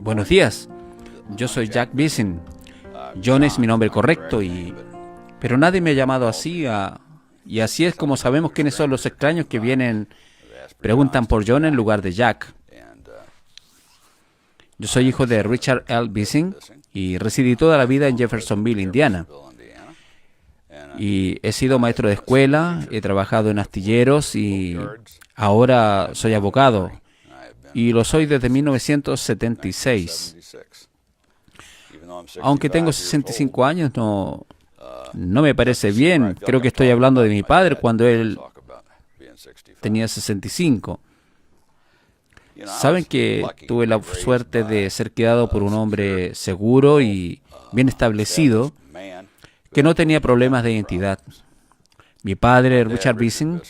Buenos días, yo soy Jack Bissing. John es mi nombre correcto, pero nadie me ha llamado así, y así es como sabemos quiénes son los extraños que vienen, preguntan por John en lugar de Jack. Yo soy hijo de Richard L. Bissing y residí toda la vida en Jeffersonville, Indiana. Y he sido maestro de escuela, he trabajado en astilleros y ahora soy abogado. Y lo soy desde 1976. Aunque tengo 65 años, no me parece bien. Creo que estoy hablando de mi padre cuando él tenía 65. Saben que tuve la suerte de ser criado por un hombre seguro y bien establecido, que no tenía problemas de identidad. Mi padre, Richard Bissing,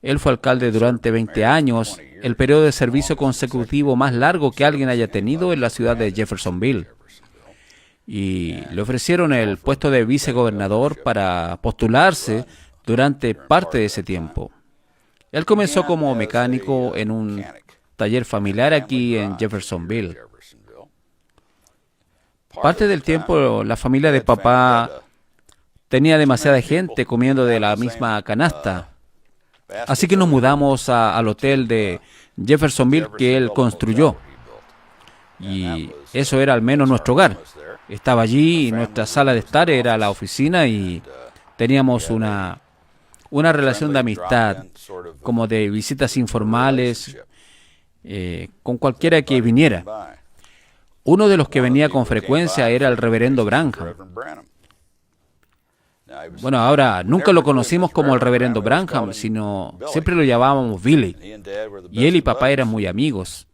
él fue alcalde durante 20 años, el periodo de servicio consecutivo más largo que alguien haya tenido en la ciudad de Jeffersonville. Y le ofrecieron el puesto de vicegobernador para postularse durante parte de ese tiempo. Él comenzó como mecánico en un taller familiar aquí en Jeffersonville. Parte del tiempo la familia de papá tenía demasiada gente comiendo de la misma canasta. Así que nos mudamos al hotel de Jeffersonville que él construyó. Y eso era al menos nuestro hogar. Estaba allí y nuestra sala de estar era la oficina y teníamos una relación de amistad, como de visitas informales, con cualquiera que viniera. Uno de los que venía con frecuencia era el reverendo Branham. Bueno, ahora nunca lo conocimos como el reverendo Branham, sino siempre lo llamábamos Billy. Y él y papá eran muy amigos.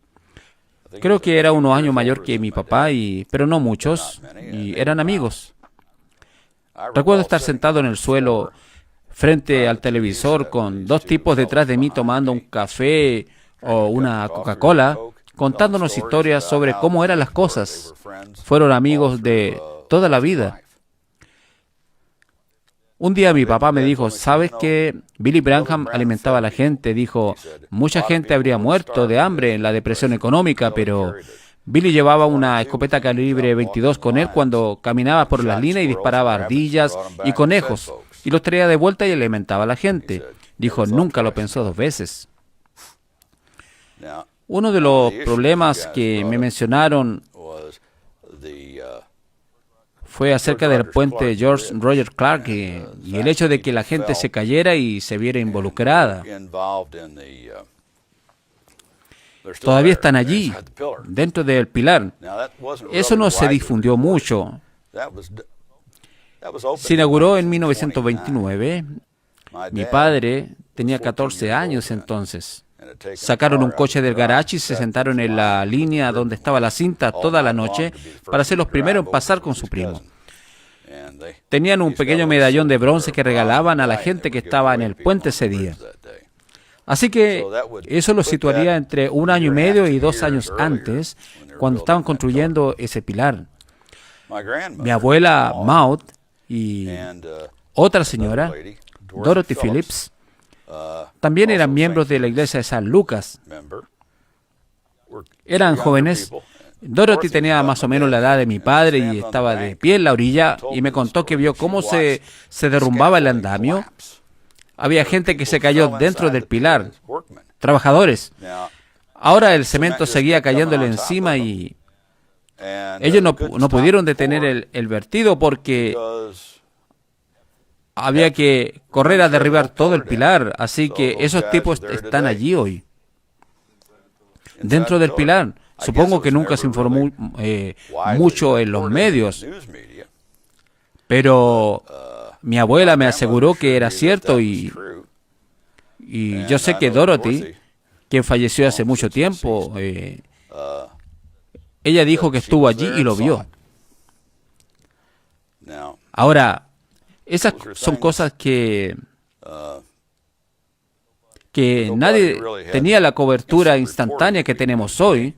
Creo que era unos años mayor que mi papá, pero no muchos, y eran amigos. Recuerdo estar sentado en el suelo frente al televisor con dos tipos detrás de mí tomando un café o una Coca-Cola, contándonos historias sobre cómo eran las cosas. Fueron amigos de toda la vida. Un día mi papá me dijo, ¿sabes qué? Billy Branham alimentaba a la gente. Dijo, mucha gente habría muerto de hambre en la depresión económica, pero Billy llevaba una escopeta calibre 22 con él cuando caminaba por las líneas y disparaba ardillas y conejos, y los traía de vuelta y alimentaba a la gente. Dijo, nunca lo pensó dos veces. Uno de los problemas que me mencionaron fue acerca del puente George Rogers Clark y el hecho de que la gente se cayera y se viera involucrada. Todavía están allí, dentro del pilar. Eso no se difundió mucho. Se inauguró en 1929. Mi padre tenía 14 años entonces. Sacaron un coche del garage y se sentaron en la línea donde estaba la cinta toda la noche para ser los primeros en pasar con su primo. Tenían un pequeño medallón de bronce que regalaban a la gente que estaba en el puente ese día. Así que eso lo situaría entre 1 año y medio y 2 años antes, cuando estaban construyendo ese pilar. Mi abuela Maud y otra señora, Dorothy Phillips, también eran miembros de la iglesia de San Lucas. Eran jóvenes. Dorothy tenía más o menos la edad de mi padre y estaba de pie en la orilla y me contó que vio cómo se derrumbaba el andamio. Había gente que se cayó dentro del pilar, trabajadores. Ahora el cemento seguía cayéndole encima y ellos no pudieron detener el vertido porque había que correr a derribar todo el pilar, así que esos tipos están allí hoy, dentro del pilar. Supongo que nunca se informó mucho en los medios, pero mi abuela me aseguró que era cierto y yo sé que Dorothy, quien falleció hace mucho tiempo, ella dijo que estuvo allí y lo vio. Ahora, esas son cosas que nadie tenía la cobertura instantánea que tenemos hoy,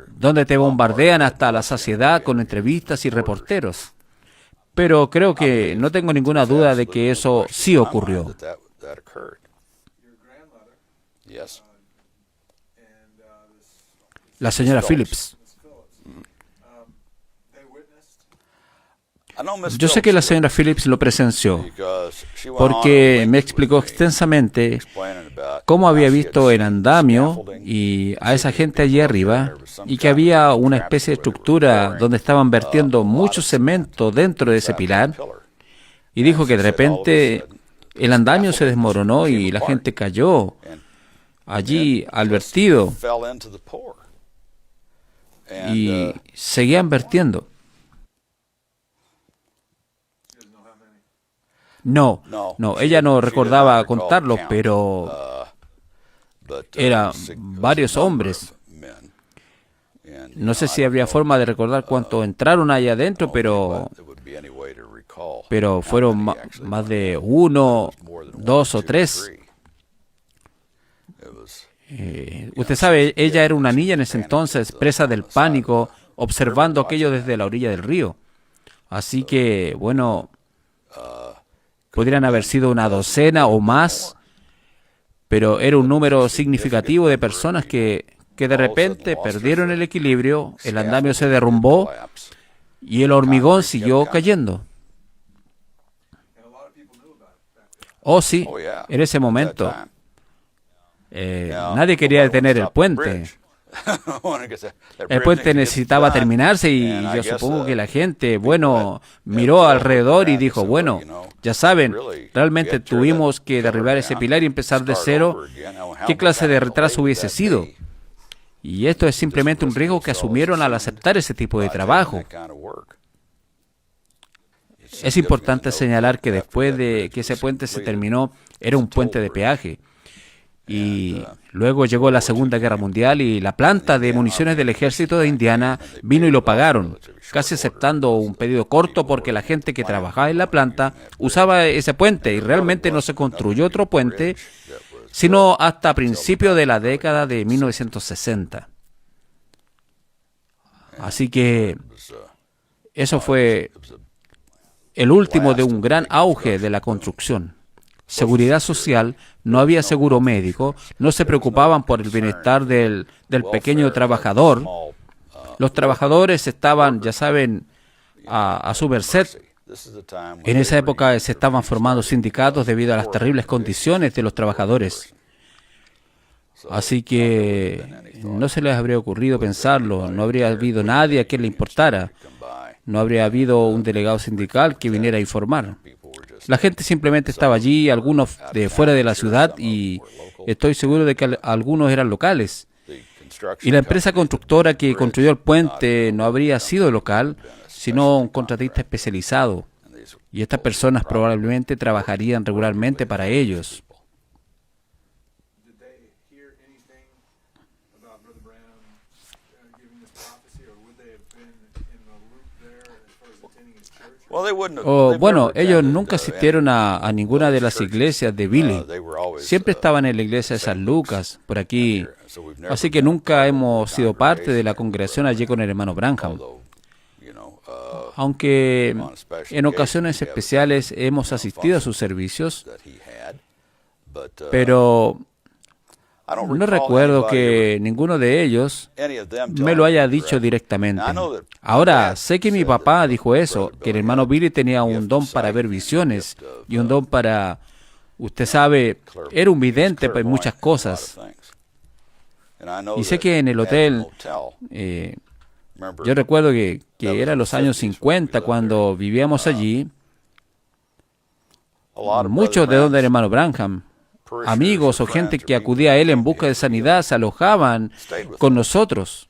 donde te bombardean hasta la saciedad con entrevistas y reporteros. Pero creo que no tengo ninguna duda de que eso sí ocurrió. la señora Phillips. Yo sé que la señora Phillips lo presenció porque me explicó extensamente cómo había visto el andamio y a esa gente allí arriba y que había una especie de estructura donde estaban vertiendo mucho cemento dentro de ese pilar, y dijo que de repente el andamio se desmoronó y la gente cayó allí al vertido y seguían vertiendo. No, ella no recordaba contarlo, pero eran varios hombres. No sé si habría forma de recordar cuántos entraron allá adentro, pero fueron más de uno, dos o tres. Usted sabe, ella era una niña en ese entonces, presa del pánico, observando aquello desde la orilla del río. Así que, bueno, podrían haber sido una docena o más, pero era un número significativo de personas que de repente perdieron el equilibrio, el andamio se derrumbó y el hormigón siguió cayendo. Oh, sí, en ese momento. Nadie quería detener el puente. El puente necesitaba terminarse y yo supongo que la gente, bueno, miró alrededor y dijo, bueno, ya saben, realmente tuvimos que derribar ese pilar y empezar de cero. ¿Qué clase de retraso hubiese sido? Y esto es simplemente un riesgo que asumieron al aceptar ese tipo de trabajo. Es importante señalar que después de que ese puente se terminó, era un puente de peaje. Y luego llegó la Segunda Guerra Mundial y la planta de municiones del ejército de Indiana vino y lo pagaron, casi aceptando un pedido corto porque la gente que trabajaba en la planta usaba ese puente y realmente no se construyó otro puente sino hasta principios de la década de 1960. Así que eso fue el último de un gran auge de la construcción. Seguridad social, no había seguro médico, no se preocupaban por el bienestar del pequeño trabajador. Los trabajadores estaban, ya saben, a su merced. En esa época se estaban formando sindicatos debido a las terribles condiciones de los trabajadores. Así que no se les habría ocurrido pensarlo, no habría habido nadie a quien le importara, no habría habido un delegado sindical que viniera a informar. La gente simplemente estaba allí, algunos de fuera de la ciudad, y estoy seguro de que algunos eran locales. Y la empresa constructora que construyó el puente no habría sido local, sino un contratista especializado. Y estas personas probablemente trabajarían regularmente para ellos. Bueno, ellos nunca asistieron a ninguna de las iglesias de Billy. Siempre estaban en la iglesia de San Lucas, por aquí. Así que nunca hemos sido parte de la congregación allí con el hermano Branham. Aunque en ocasiones especiales hemos asistido a sus servicios, pero no recuerdo que ninguno de ellos me lo haya dicho directamente. Ahora, sé que mi papá dijo eso, que el hermano Billy tenía un don para ver visiones y un don para, usted sabe, era un vidente en muchas cosas. Y sé que en el hotel, yo recuerdo que era los años 50 cuando vivíamos allí, muchos de donde el hermano Branham, amigos o gente que acudía a él en busca de sanidad, se alojaban con nosotros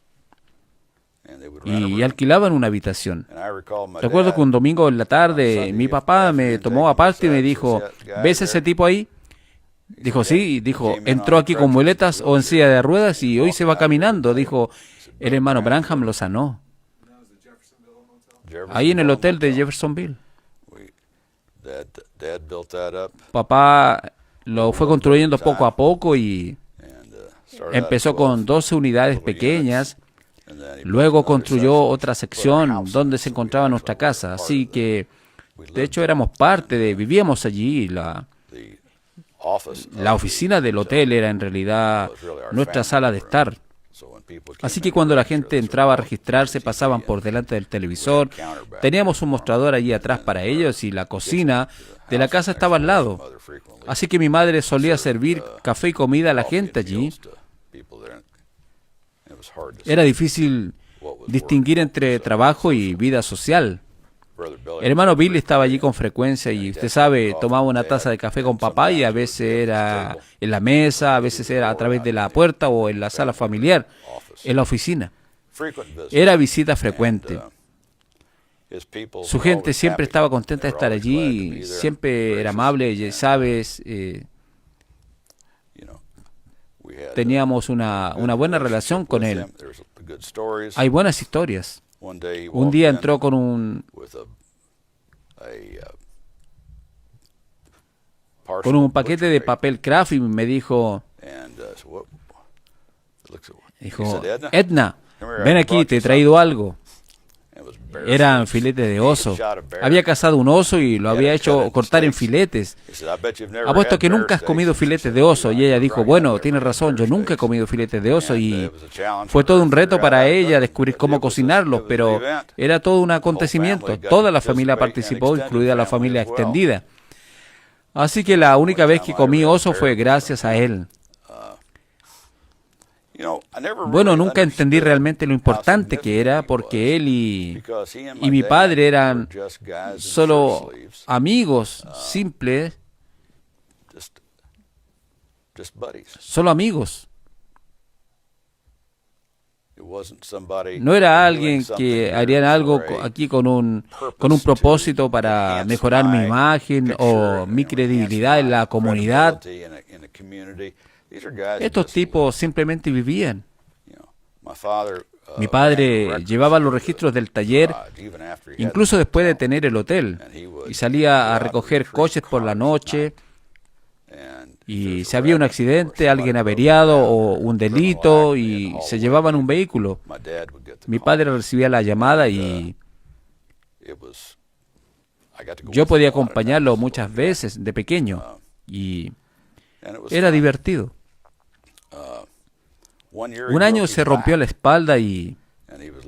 y alquilaban una habitación. Recuerdo que un domingo en la tarde mi papá me tomó aparte y me dijo, ¿ves ese tipo ahí? Dijo, sí. Dijo, entró aquí con muletas o en silla de ruedas y hoy se va caminando. Dijo, el hermano Branham lo sanó. Ahí en el hotel de Jeffersonville. Papá lo fue construyendo poco a poco y empezó con 12 unidades pequeñas. Luego construyó otra sección donde se encontraba nuestra casa. Así que, de hecho, vivíamos allí. La oficina del hotel era en realidad nuestra sala de estar. Así que cuando la gente entraba a registrarse, pasaban por delante del televisor. Teníamos un mostrador allí atrás para ellos y la cocina de la casa estaba al lado. Así que mi madre solía servir café y comida a la gente allí. Era difícil distinguir entre trabajo y vida social. El hermano Billy estaba allí con frecuencia y usted sabe, tomaba una taza de café con papá y a veces era en la mesa, a veces era a través de la puerta o en la sala familiar, en la oficina. Era visita frecuente. Su gente siempre estaba contenta de estar allí, siempre era amable, ya sabes, teníamos una buena relación con él. Hay buenas historias. Un día entró con un paquete de papel craft y me dijo, Edna, ven aquí, te he traído algo. Eran filetes de oso. Había cazado un oso y lo había hecho cortar en filetes. Apuesto que nunca has comido filetes de oso. Y ella dijo, bueno, tienes razón, yo nunca he comido filetes de oso. Y fue todo un reto para ella descubrir cómo cocinarlos, pero era todo un acontecimiento. Toda la familia participó, incluida la familia extendida. Así que la única vez que comí oso fue gracias a él. Bueno, nunca entendí realmente lo importante que era, porque él y mi padre eran solo amigos simples, solo amigos. No era alguien que harían algo aquí con un propósito para mejorar mi imagen o mi credibilidad en la comunidad. Estos tipos simplemente vivían. Mi padre llevaba los registros del taller, incluso después de tener el hotel, y salía a recoger coches por la noche. Y si había un accidente, alguien averiado o un delito, y se llevaban un vehículo, mi padre recibía la llamada y yo podía acompañarlo muchas veces de pequeño, y era divertido. Un año se rompió la espalda y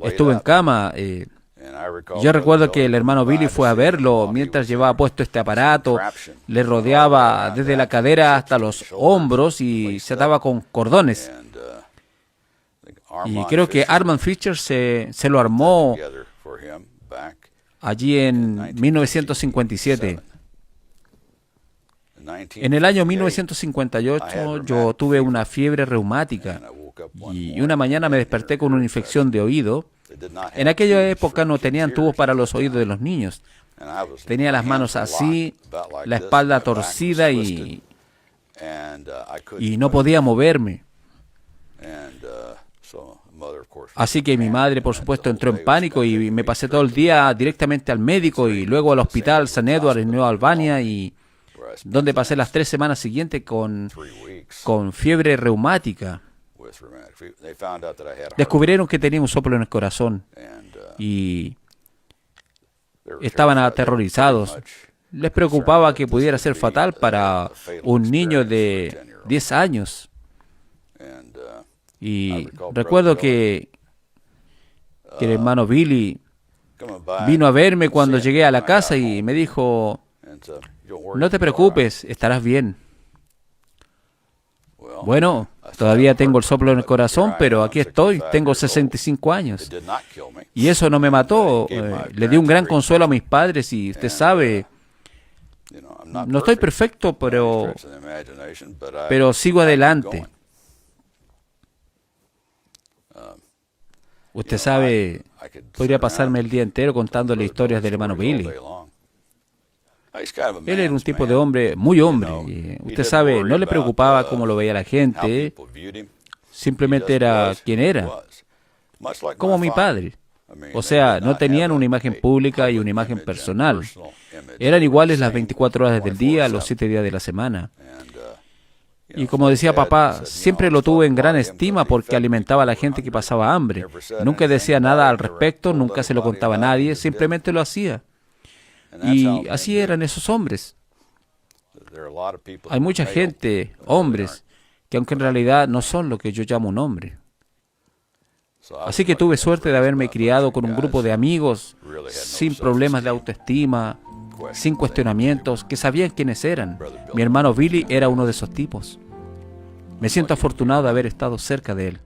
estuvo en cama. Yo recuerdo que el hermano Billy fue a verlo mientras llevaba puesto este aparato. Le rodeaba desde la cadera hasta los hombros y se ataba con cordones. Y creo que Armand Fisher se lo armó allí en 1957. En el año 1958 yo tuve una fiebre reumática y una mañana me desperté con una infección de oído. En aquella época no tenían tubos para los oídos de los niños. Tenía las manos así, la espalda torcida y no podía moverme. Así que mi madre, por supuesto, entró en pánico y me pasé todo el día directamente al médico y luego al hospital St. Edward en Nueva Albania, y donde pasé las 3 semanas siguientes con fiebre reumática. Descubrieron que tenía un soplo en el corazón y estaban aterrorizados. Les preocupaba que pudiera ser fatal para un niño de 10 años. Y recuerdo que el hermano Billy vino a verme cuando llegué a la casa y me dijo, no te preocupes, estarás bien. Bueno, todavía tengo el soplo en el corazón, pero aquí estoy, tengo 65 años. Y eso no me mató, le di un gran consuelo a mis padres y usted sabe, no estoy perfecto, pero sigo adelante. Usted sabe, podría pasarme el día entero contándole historias del hermano Billy. Él era un tipo de hombre, muy hombre. Y usted sabe, no le preocupaba cómo lo veía la gente, simplemente era quien era, como mi padre. O sea, no tenían una imagen pública y una imagen personal. Eran iguales las 24 horas del día, los 7 días de la semana. Y como decía papá, siempre lo tuve en gran estima porque alimentaba a la gente que pasaba hambre. Nunca decía nada al respecto, nunca se lo contaba a nadie, simplemente lo hacía. Y así eran esos hombres. Hay mucha gente, hombres, que aunque en realidad no son lo que yo llamo un hombre. Así que tuve suerte de haberme criado con un grupo de amigos sin problemas de autoestima, sin cuestionamientos, que sabían quiénes eran. Mi hermano Billy era uno de esos tipos. Me siento afortunado de haber estado cerca de él.